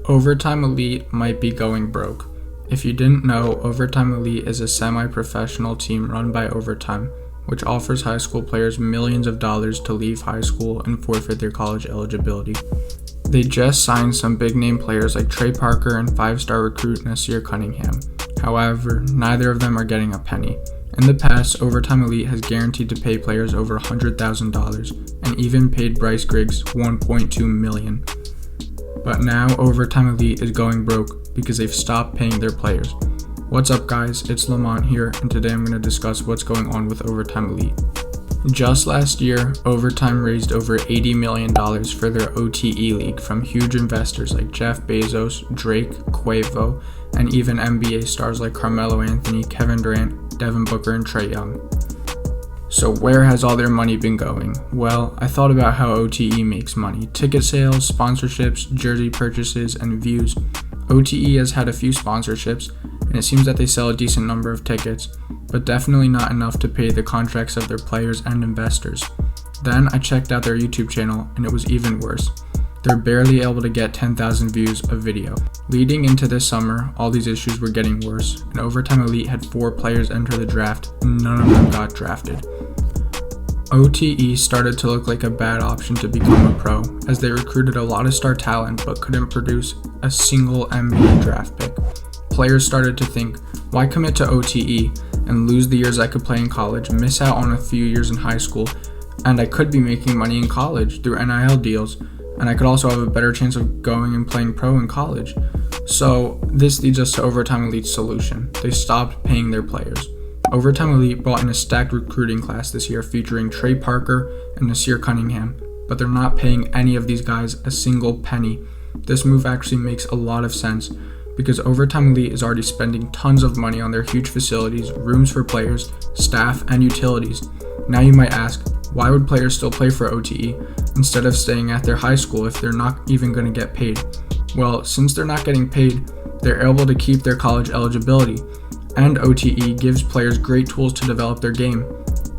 Overtime Elite might be going broke. If you didn't know, Overtime Elite is a semi-professional team run by Overtime, which offers high school players millions of dollars to leave high school and forfeit their college eligibility. They just signed some big-name players like Trey Parker and 5-star recruit Naasir Cunningham. However, neither of them are getting a penny. In the past, Overtime Elite has guaranteed to pay players over $100,000 and even paid Bryce Griggs $1.2 million. But now Overtime Elite is going broke because they've stopped paying their players. What's up guys, it's Lamont here, and today I'm going to discuss what's going on with Overtime Elite. Just last year, Overtime raised over $80 million for their OTE league from huge investors like Jeff Bezos, Drake, Quavo, and even NBA stars like Carmelo Anthony, Kevin Durant, Devin Booker, and Trae Young. So where has all their money been going? Well, I thought about how OTE makes money. Ticket sales, sponsorships, jersey purchases, and views. OTE has had a few sponsorships, and it seems that they sell a decent number of tickets, but definitely not enough to pay the contracts of their players and investors. Then I checked out their YouTube channel, and it was even worse. They're barely able to get 10,000 views of video. Leading into this summer, all these issues were getting worse, and Overtime Elite had 4 players enter the draft, and none of them got drafted. OTE started to look like a bad option to become a pro, as they recruited a lot of star talent but couldn't produce a single NBA draft pick. Players started to think, why commit to OTE and lose the years I could play in college, miss out on a few years in high school, and I could be making money in college through NIL deals, and I could also have a better chance of going and playing pro in college. So this leads us to Overtime Elite's solution. They stopped paying their players. Overtime Elite brought in a stacked recruiting class this year featuring Trey Parker and Naasir Cunningham, but they're not paying any of these guys a single penny. This move actually makes a lot of sense because Overtime Elite is already spending tons of money on their huge facilities, rooms for players, staff, and utilities. Now you might ask, why would players still play for OTE instead of staying at their high school if they're not even going to get paid? Well, since they're not getting paid, they're able to keep their college eligibility, and OTE gives players great tools to develop their game.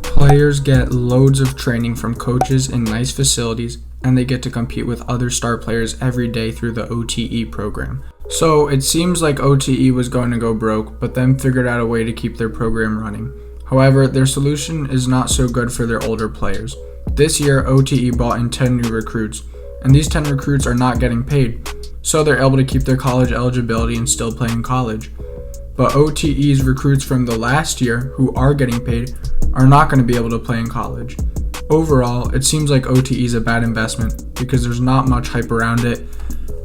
Players get loads of training from coaches in nice facilities, and they get to compete with other star players every day through the OTE program. So it seems like OTE was going to go broke, but then figured out a way to keep their program running. However, their solution is not so good for their older players. This year, OTE brought in 10 new recruits, and these 10 recruits are not getting paid, so they're able to keep their college eligibility and still play in college. But OTE's recruits from the last year, who are getting paid, are not going to be able to play in college. Overall, it seems like OTE is a bad investment because there's not much hype around it,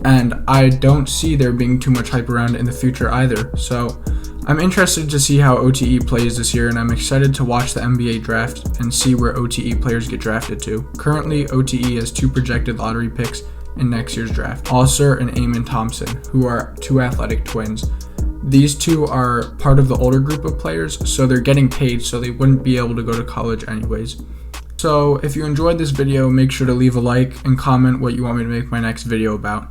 and I don't see there being too much hype around it in the future either. So I'm interested to see how OTE plays this year, and I'm excited to watch the NBA draft and see where OTE players get drafted to. Currently, OTE has 2 projected lottery picks in next year's draft, Ausar and Izan Thompson, who are 2 athletic twins. These 2 are part of the older group of players, so they're getting paid, so they wouldn't be able to go to college anyways. So if you enjoyed this video, make sure to leave a like and comment what you want me to make my next video about.